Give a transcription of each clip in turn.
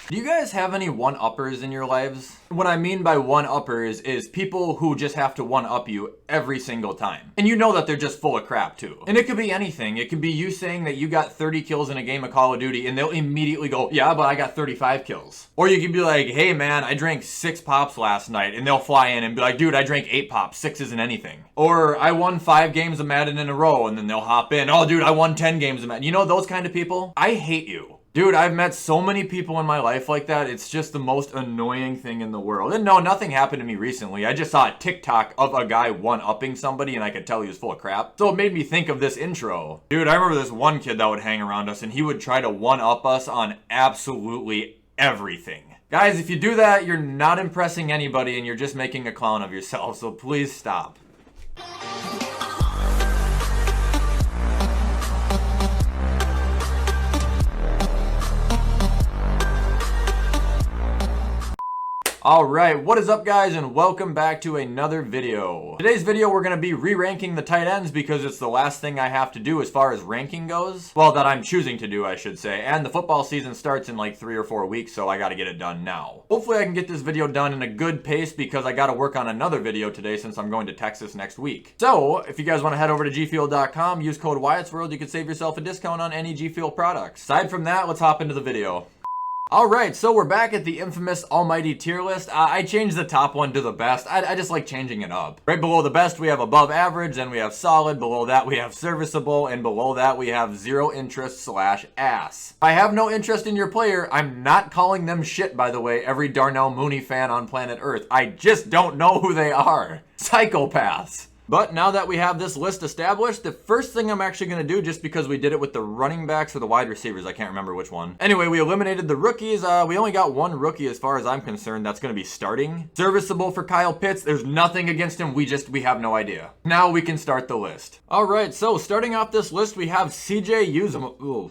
Do you guys have any one-uppers in your lives? What I mean by one-uppers is people who just have to one-up you every single time. And you know that they're just full of crap too. And it could be anything. It could be you saying that you got 30 kills in a game of Call of Duty and they'll immediately go, yeah, but I got 35 kills. Or you could be like, hey man, I drank 6 pops last night, and they'll fly in and be like, dude, I drank 8 pops, 6 isn't anything. Or I won 5 games of Madden in a row, and then they'll hop in, oh dude, I won 10 games of Madden. You know those kind of people? I hate you. Dude, I've met so many people in my life like that. It's just the most annoying thing in the world. And no, nothing happened to me recently. I just saw a TikTok of a guy one-upping somebody and I could tell he was full of crap. So it made me think of this intro. Dude, I remember this one kid that would hang around us and he would try to one-up us on absolutely everything. Guys, if you do that, you're not impressing anybody and you're just making a clown of yourself. So please stop. Alright, what is up guys, and welcome back to another video. Today's video we're going to be re-ranking the tight ends because it's the last thing I have to do as far as ranking goes. Well, that I'm choosing to do, I should say. And the football season starts in like 3 or 4 weeks, so I got to get it done now. Hopefully I can get this video done in a good pace because I got to work on another video today since I'm going to Texas next week. So, if you guys want to head over to gfuel.com, use code WyattzWorld, you can save yourself a discount on any G Fuel products. Aside from that, let's hop into the video. Alright, so we're back at the infamous almighty tier list. I changed the top one to the best. I just like changing it up. Right below the best we have above average, then we have solid, below that we have serviceable, and below that we have zero interest / ass. I have no interest in your player. I'm not calling them shit, by the way, every Darnell Mooney fan on planet Earth. I just don't know who they are. Psychopaths. But now that we have this list established, the first thing I'm actually going to do, just because we did it with the running backs or the wide receivers, I can't remember which one. Anyway, we eliminated the rookies. We only got one rookie as far as I'm concerned. That's going to be starting. Serviceable for Kyle Pitts. There's nothing against him. We have no idea. Now we can start the list. All right, so starting off this list, we have CJ Uzuma. Ooh.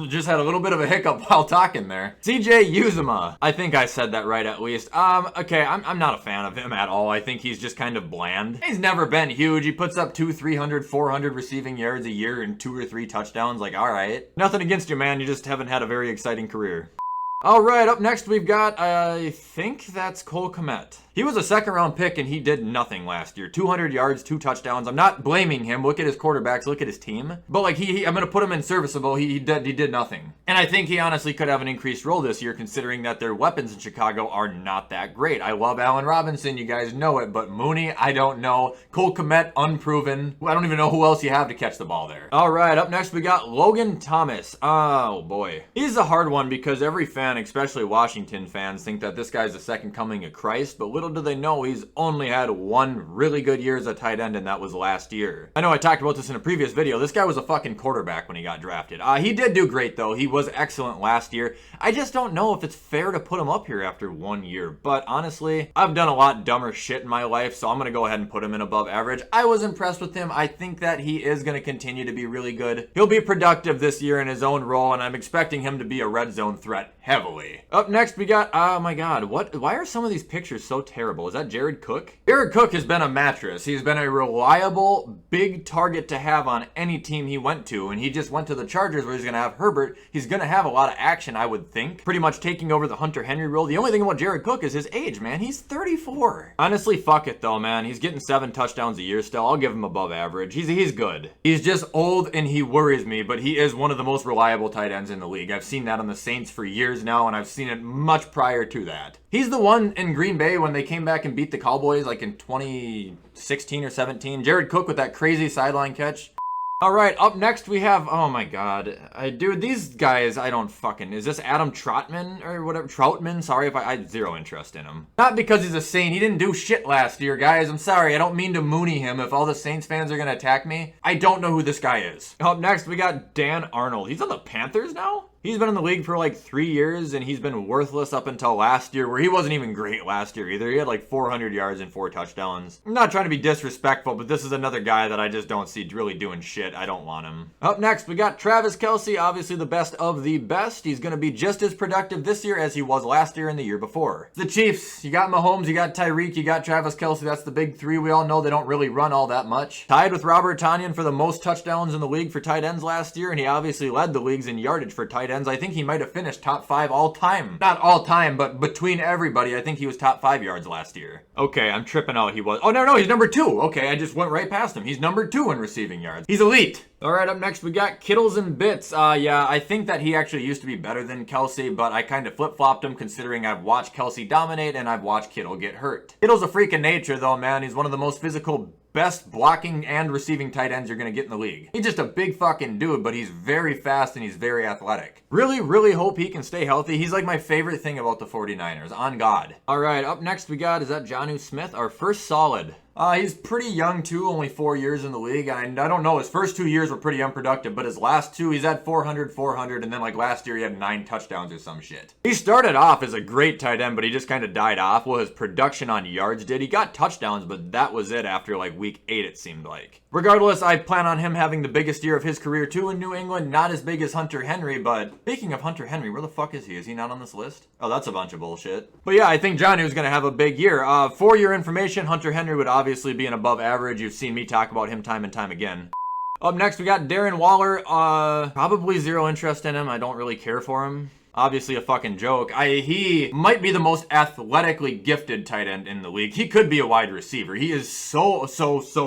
Just had a little bit of a hiccup while talking there. CJ Uzuma. I think I said that right at least. Okay, I'm not a fan of him at all. I think he's just kind of bland. He's never been huge. He puts up 200, 300, 400 receiving yards a year and 2 or 3 touchdowns. Like, all right. Nothing against you, man. You just haven't had a very exciting career. All right, up next we've got, I think that's Comet. He was a second-round pick, and he did nothing last year. 200 yards, 2 touchdowns. I'm not blaming him. Look at his quarterbacks. Look at his team. But, like, I'm going to put him in serviceable. He did nothing. And I think he honestly could have an increased role this year, considering that their weapons in Chicago are not that great. I love Allen Robinson. You guys know it. But Mooney, I don't know. Comet, unproven. I don't even know who else you have to catch the ball there. All right, up next we got Logan Thomas. Oh, boy. He's a hard one because every fan, especially Washington fans, think that this guy's the second coming of Christ. But little do they know he's only had one really good year as a tight end, and that was last year. I know I talked about this in a previous video. This guy was a fucking quarterback when he got drafted. He did do great though. He was excellent last year. I just don't know if it's fair to put him up here after 1 year. But honestly, I've done a lot dumber shit in my life, so I'm gonna go ahead and put him in above average. I was impressed with him. I think that he is gonna continue to be really good. He'll be productive this year in his own role, and I'm expecting him to be a red zone threat heavily. Up next we got, oh my god, why are some of these pictures so terrible? Is that Jared Cook? Jared Cook has been a mattress. He's been a reliable, big target to have on any team he went to, and he just went to the Chargers where he's going to have Herbert. He's going to have a lot of action, I would think. Pretty much taking over the Hunter Henry role. The only thing about Jared Cook is his age, man. He's 34. Honestly, fuck it though, man. He's getting 7 touchdowns a year still. I'll give him above average. He's good. He's just old and he worries me, but he is one of the most reliable tight ends in the league. I've seen that on the Saints for years now, and I've seen it much prior to that. He's the one in Green Bay when they came back and beat the Cowboys like in 2016 or 17. Jared Cook with that crazy sideline catch. All right, up next we have, oh my god, dude, these guys, I don't fucking, is this Adam Trotman or whatever? Troutman? Sorry if I have zero interest in him. Not because he's a Saint. He didn't do shit last year, guys. I'm sorry. I don't mean to Mooney him. If all the Saints fans are going to attack me, I don't know who this guy is. Up next, we got Dan Arnold. He's on the Panthers now? He's been in the league for like 3 years, and he's been worthless up until last year, where he wasn't even great last year either. He had like 400 yards and 4 touchdowns. I'm not trying to be disrespectful, but this is another guy that I just don't see really doing shit. I don't want him. Up next, we got Travis Kelsey, obviously the best of the best. He's going to be just as productive this year as he was last year and the year before. The Chiefs, you got Mahomes, you got Tyreek, you got Travis Kelsey. That's the big three. We all know they don't really run all that much. Tied with Robert Tanyan for the most touchdowns in the league for tight ends last year, and he obviously led the leagues in yardage for tight ends ends. I think he might have finished top 5 all time. Not all time, but between everybody, I think he was top 5 yards last year. Okay, I'm tripping out. He was. Oh, no, he's number 2. Okay, I just went right past him. He's number 2 in receiving yards. He's elite. All right, up next we got Kittles and Bits. Yeah, I think that he actually used to be better than Kelsey, but I kind of flip-flopped him considering I've watched Kelsey dominate and I've watched Kittle get hurt. Kittle's a freak of nature though, man. He's one of the most physical, best blocking and receiving tight ends you're gonna get in the league. He's just a big fucking dude, but he's very fast and he's very athletic. Really hope he can stay healthy. He's like my favorite thing about the 49ers, on God. All right, up next we got, is that Jonnu Smith? Our first solid. He's pretty young too, only 4 years in the league. And I don't know, his first 2 years were pretty unproductive, but his last 2, he's had 400, and then like last year he had 9 touchdowns or some shit. He started off as a great tight end, but he just kind of died off. Well, his production on yards did. He got touchdowns, but that was it after like week 8, it seemed like. Regardless, I plan on him having the biggest year of his career too in New England. Not as big as Hunter Henry, but speaking of Hunter Henry, where the fuck is he? Is he not on this list? Oh, that's a bunch of bullshit. But yeah, I think Jonnu's gonna have a big year. For your information, Hunter Henry would obviously be an above average. You've seen me talk about him time and time again. Up next, we got Darren Waller. Probably zero interest in him. I don't really care for him. Obviously a fucking joke. He might be the most athletically gifted tight end in the league. He could be a wide receiver. He is so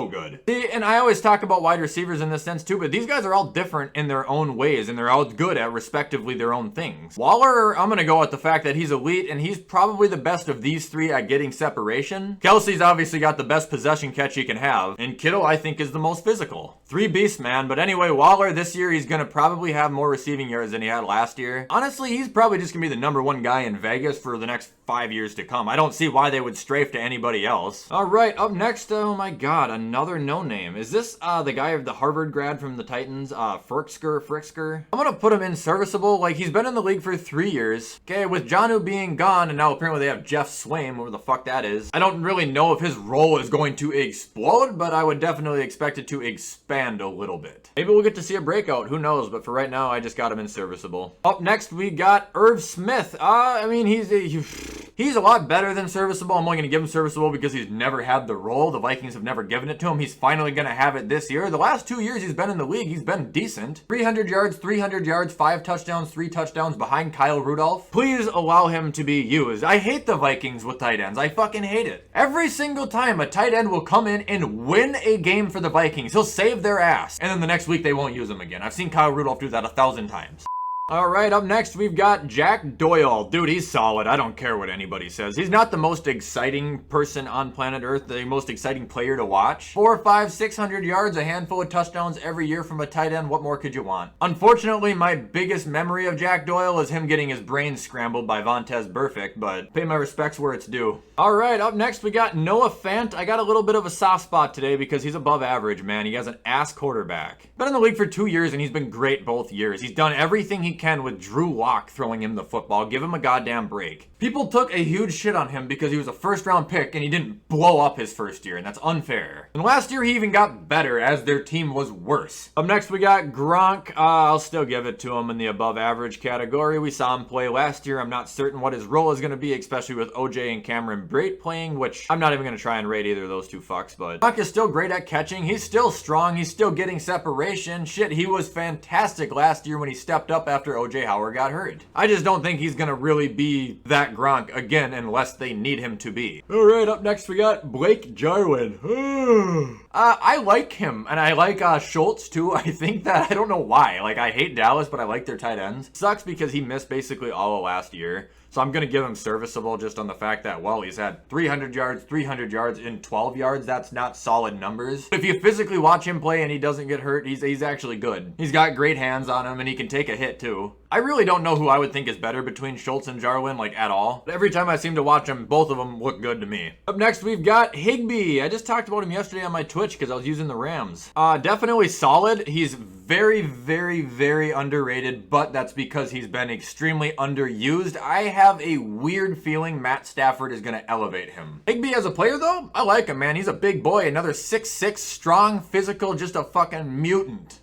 good. See, and I always talk about wide receivers in this sense too, but these guys are all different in their own ways, and they're all good at respectively their own things. Waller, I'm gonna go with the fact that he's elite, and he's probably the best of these 3 at getting separation. Kelsey's obviously got the best possession catch he can have, and Kittle, I think, is the most physical. 3 beasts, man. But anyway, Waller, this year, he's gonna probably have more receiving yards than he had last year. Honestly, he's probably just gonna be the number 1 guy in Vegas for the next 5 years to come. I don't see why they would strafe to anybody else. All right, up next, oh my God, another no-name. Is this the guy of the Harvard grad from the Titans, Fricksker? I'm gonna put him in serviceable. Like, he's been in the league for 3 years. Okay, with Jonnu being gone, and now apparently they have Jeff Swaim, whatever the fuck that is. I don't really know if his role is going to explode, but I would definitely expect it to expand a little bit. Maybe we'll get to see a breakout, who knows, but for right now, I just got him in serviceable. Up next, we got Irv Smith. I mean, he's a lot better than serviceable. I'm only going to give him serviceable because he's never had the role. The Vikings have never given it to him. He's finally going to have it this year. The last 2 years he's been in the league, he's been decent. 300 yards, 5 touchdowns, 3 touchdowns behind Kyle Rudolph. Please allow him to be used. I hate the Vikings with tight ends. I fucking hate it. Every single time a tight end will come in and win a game for the Vikings, he'll save their ass. And then the next week they won't use him again. I've seen Kyle Rudolph do that 1,000 times. All right, up next, we've got Jack Doyle. Dude, he's solid. I don't care what anybody says. He's not the most exciting person on planet Earth, the most exciting player to watch. 400, 500, 600 yards, a handful of touchdowns every year from a tight end. What more could you want? Unfortunately, my biggest memory of Jack Doyle is him getting his brain scrambled by Vontaze Burfict, but pay my respects where it's due. All right, up next, we got Noah Fant. I got a little bit of a soft spot today because he's above average, man. He has an ass quarterback. Been in the league for 2 years, and he's been great both years. He's done everything he can with Drew Lock throwing him the football. Give him a goddamn break. People took a huge shit on him because he was a first-round pick and he didn't blow up his first year, and that's unfair. And last year, he even got better as their team was worse. Up next, we got Gronk. I'll still give it to him in the above-average category. We saw him play last year. I'm not certain what his role is going to be, especially with OJ and Cameron Brate playing, which I'm not even going to try and rate either of those two fucks, but Gronk is still great at catching. He's still strong. He's still getting separation. Shit, he was fantastic last year when he stepped up after OJ Howard got hurt. I just don't think he's going to really be that Gronk again unless they need him to be. All right, up next we got Blake Jarwin. I like him, and I like Schultz too. I think that, I don't know why. Like, I hate Dallas, but I like their tight ends. Sucks because he missed basically all of last year. So I'm going to give him serviceable just on the fact that, well, he's had 300 yards in 12 yards. That's not solid numbers. If you physically watch him play and he doesn't get hurt, he's actually good. He's got great hands on him, and he can take a hit too. I really don't know who I would think is better between Schultz and Jarwin, like, at all. But every time I seem to watch them, both of them look good to me. Up next, we've got Higbee. I just talked about him yesterday on my Twitch because I was using the Rams. Definitely solid. He's very, very, very underrated, but that's because he's been extremely underused. I have a weird feeling Matt Stafford is going to elevate him. Higbee as a player, though, I like him, man. He's a big boy. Another 6'6", strong, physical, just a fucking mutant.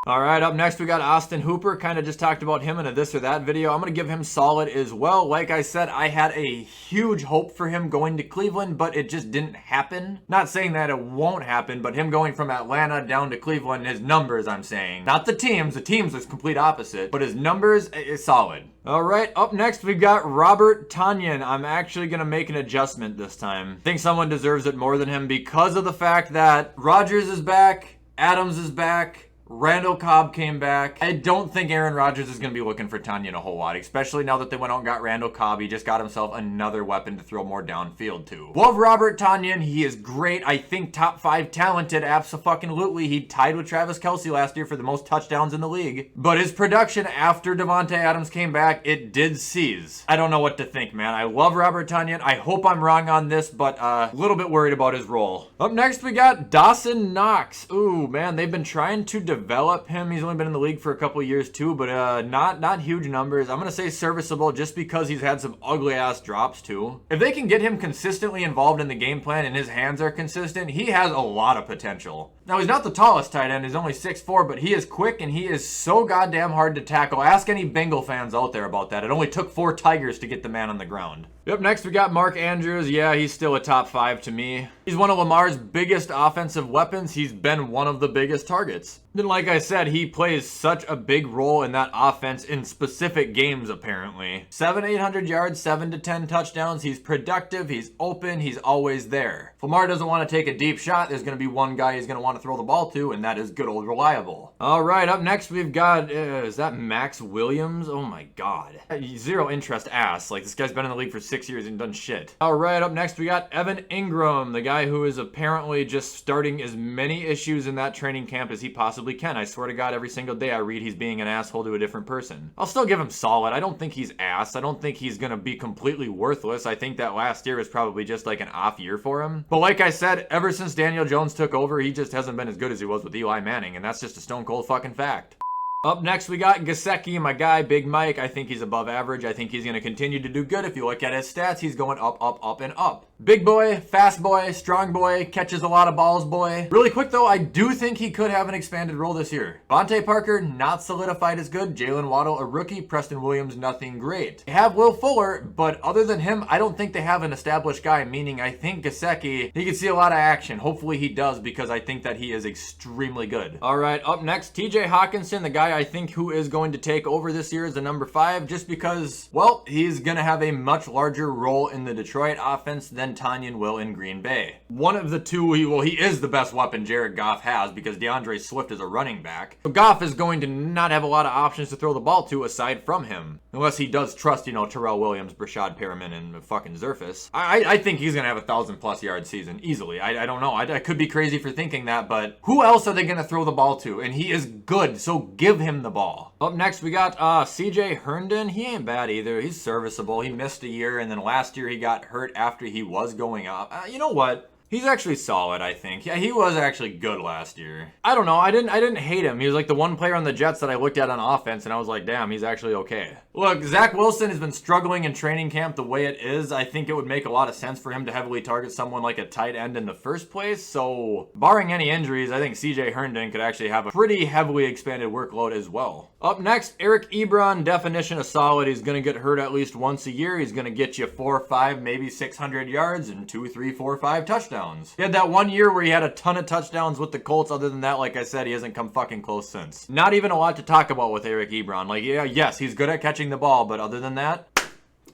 All right, up next we got Austin Hooper. Kind of just talked about him in a this or that video. I'm going to give him solid as well. Like I said, I had a huge hope for him going to Cleveland, but it just didn't happen. Not saying that it won't happen, but him going from Atlanta down to Cleveland, his numbers, I'm saying. Not the teams. The teams is complete opposite, but his numbers is solid. All right, up next we've got Robert Tanyan. I'm actually going to make an adjustment this time. I think someone deserves it more than him because of the fact that Rodgers is back, Adams is back, Randall Cobb came back. I don't think Aaron Rodgers is going to be looking for Tanyan a whole lot, especially now that they went out and got Randall Cobb. He just got himself another weapon to throw more downfield to. Love Robert Tanyan. He is great. I think top 5 talented. Abso-fucking-lutely. He tied with Travis Kelsey last year for the most touchdowns in the league. But his production after Davante Adams came back, it did seize. I don't know what to think, man. I love Robert Tanyan. I hope I'm wrong on this, but a little bit worried about his role. Up next, we got Dawson Knox. Ooh, man, they've been trying to develop him. He's only been in the league for a couple years too, but not huge numbers. I'm gonna say serviceable just because he's had some ugly ass drops too. If they can get him consistently involved in the game plan and his hands are consistent, he has a lot of potential. Now he's not the tallest tight end, he's only 6'4", but he is quick and he is so goddamn hard to tackle. Ask any Bengal fans out there about that. It only took 4 Tigers to get the man on the ground. Yep, next we got Mark Andrews. Yeah, he's still a top 5 to me. He's one of Lamar's biggest offensive weapons. He's been one of the biggest targets. Then like I said, he plays such a big role in that offense in specific games apparently. 700-800 yards, 7 to 10 touchdowns. He's productive, he's open, he's always there. If Lamar doesn't want to take a deep shot, there's going to be one guy he's going to want to throw the ball to, and that is good old Reliable. All right, up next we've got, is that Max Williams? Oh my god. Zero interest ass. Like this guy's been in the league for 6 years and done shit. All right, up next we got Evan Ingram, the guy who is apparently just starting as many issues in that training camp as he possibly can. I swear to God, every single day I read he's being an asshole to a different person. I'll still give him solid. I don't think he's ass. I don't think he's gonna be completely worthless. I think that last year was probably just like an off year for him. But like I said, ever since Daniel Jones took over, he just hasn't been as good as he was with Eli Manning, and that's just a stone cold fucking fact. Up next, we got Gesicki, my guy, Big Mike. I think he's above average. I think he's going to continue to do good. If you look at his stats, he's going up, up, up, and up. Big boy, fast boy, strong boy, catches a lot of balls boy. Really quick, though, I do think he could have an expanded role this year. Vontae Parker, not solidified as good. Jalen Waddle, a rookie. Preston Williams, nothing great. They have Will Fuller, but other than him, I don't think they have an established guy, meaning I think Gesicki, he could see a lot of action. Hopefully he does, because I think that he is extremely good. All right, up next, TJ Hawkinson, the guy I think who is going to take over this year as the number 5, just because, well, he's going to have a much larger role in the Detroit offense than Tanyan will in Green Bay. One of the two, he is the best weapon Jared Goff has because DeAndre Swift is a running back. So Goff is going to not have a lot of options to throw the ball to aside from him. Unless he does trust, Terrell Williams, Brashad Perriman, and fucking Zerfus. I think he's going to have a 1,000+ yard season easily. I don't know. I could be crazy for thinking that, but who else are they going to throw the ball to? And he is good, so give him the ball. Up next, we got CJ Herndon. He ain't bad either. He's serviceable. He missed a year, and then last year he got hurt after he was going up. You know what? He's actually solid, I think. Yeah, he was actually good last year. I don't know. I didn't hate him. He was like the one player on the Jets that I looked at on offense, and I was like, damn, he's actually okay. Look, Zach Wilson has been struggling in training camp the way it is. I think it would make a lot of sense for him to heavily target someone like a tight end in the first place. So, barring any injuries, I think CJ Herndon could actually have a pretty heavily expanded workload as well. Up next, Eric Ebron, definition of solid. He's going to get hurt at least once a year. He's going to get you 4 or 5, maybe 600 yards and 2, 3, 4, 5 touchdowns. He had that one year where he had a ton of touchdowns with the Colts. Other than that, like I said, he hasn't come fucking close since. Not even a lot to talk about with Eric Ebron. Like, yeah, yes, he's good at catching the ball, but other than that,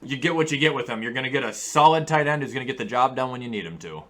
you get what you get with him. You're going to get a solid tight end who's going to get the job done when you need him to.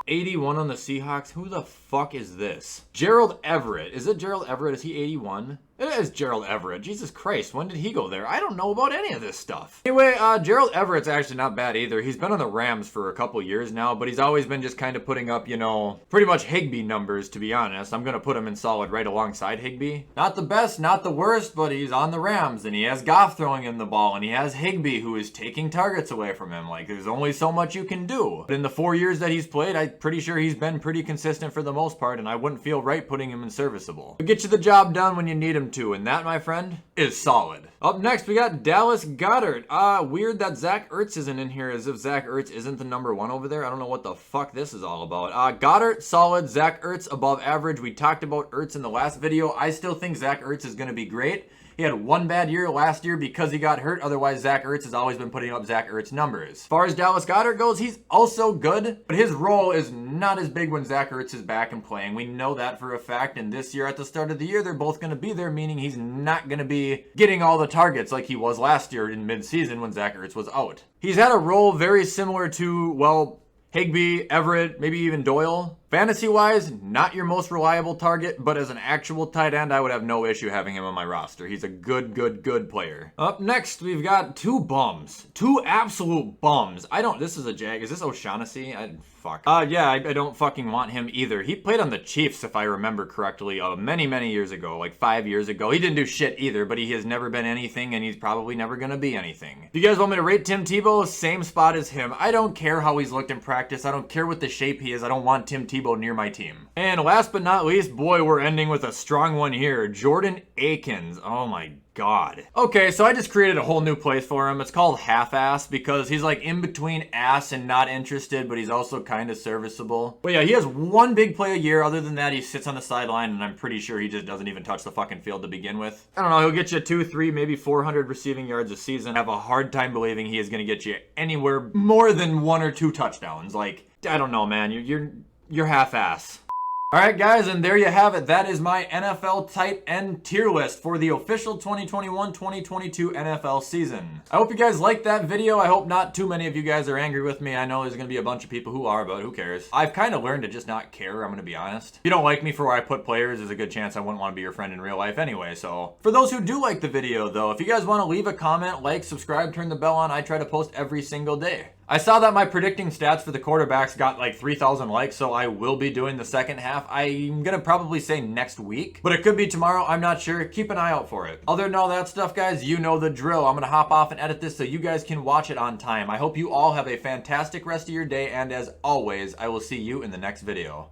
81 on the Seahawks. Who the fuck is this? Gerald Everett. Is it Gerald Everett? Is he 81? It is Gerald Everett. Jesus Christ, when did he go there? I don't know about any of this stuff. Anyway, Gerald Everett's actually not bad either. He's been on the Rams for a couple years now, but he's always been just kind of putting up, pretty much Higbee numbers, to be honest. I'm going to put him in solid right alongside Higbee. Not the best, not the worst, but he's on the Rams, and he has Goff throwing him the ball, and he has Higbee, who is taking targets away from him. Like, there's only so much you can do. But in the 4 years that he's played, I'm pretty sure he's been pretty consistent for the most part, and I wouldn't feel right putting him in serviceable. He'll get you the job done when you need him him to, and that, my friend, is solid. Up next, we got Dallas Goddard. Weird that Zach Ertz isn't in here, as if Zach Ertz isn't the number 1 over there. I don't know what the fuck this is all about. Goddard, solid. Zach Ertz, above average. We talked about Ertz in the last video. I still think Zach Ertz is going to be great. He had one bad year last year because he got hurt. Otherwise, Zach Ertz has always been putting up Zach Ertz numbers. As far as Dallas Goddard goes, he's also good, but his role is not as big when Zach Ertz is back and playing. We know that for a fact, and this year at the start of the year, they're both going to be there, meaning he's not going to be getting all the targets like he was last year in midseason when Zach Ertz was out. He's had a role very similar to, well, Higbee, Everett, maybe even Doyle. Fantasy-wise, not your most reliable target, but as an actual tight end, I would have no issue having him on my roster. He's a good player. Up next, we've got 2 bums. 2 absolute bums. This is a Jag. Is this O'Shaughnessy? Fuck. Yeah, I don't fucking want him either. He played on the Chiefs, if I remember correctly, many years ago, like 5 years ago. He didn't do shit either, but he has never been anything, and he's probably never gonna be anything. If you guys want me to rate Tim Tebow, same spot as him. I don't care how he's looked in practice. I don't care what the shape he is. I don't want Tim Tebow near my team. And last but not least, boy, we're ending with a strong one here. Jordan Aikens. Oh my God. Okay, so I just created a whole new place for him. It's called Half-Ass because he's like in between ass and not interested, but he's also kind of serviceable. But yeah, he has 1 big play a year. Other than that, he sits on the sideline, and I'm pretty sure he just doesn't even touch the fucking field to begin with. I don't know, he'll get you 2, 3, maybe 400 receiving yards a season. I have a hard time believing he is going to get you anywhere more than 1 or 2 touchdowns. Like, I don't know, man. You're half-ass. Alright guys, and there you have it. That is my NFL tight end tier list for the official 2021-2022 NFL season. I hope you guys liked that video. I hope not too many of you guys are angry with me. I know there's going to be a bunch of people who are, but who cares? I've kind of learned to just not care, I'm going to be honest. If you don't like me for where I put players, there's a good chance I wouldn't want to be your friend in real life anyway, so. For those who do like the video though, if you guys want to leave a comment, like, subscribe, turn the bell on, I try to post every single day. I saw that my predicting stats for the quarterbacks got like 3,000 likes, so I will be doing the second half. I'm gonna probably say next week, but it could be tomorrow, I'm not sure. Keep an eye out for it. Other than all that stuff, guys, you know the drill. I'm gonna hop off and edit this so you guys can watch it on time. I hope you all have a fantastic rest of your day, and as always, I will see you in the next video.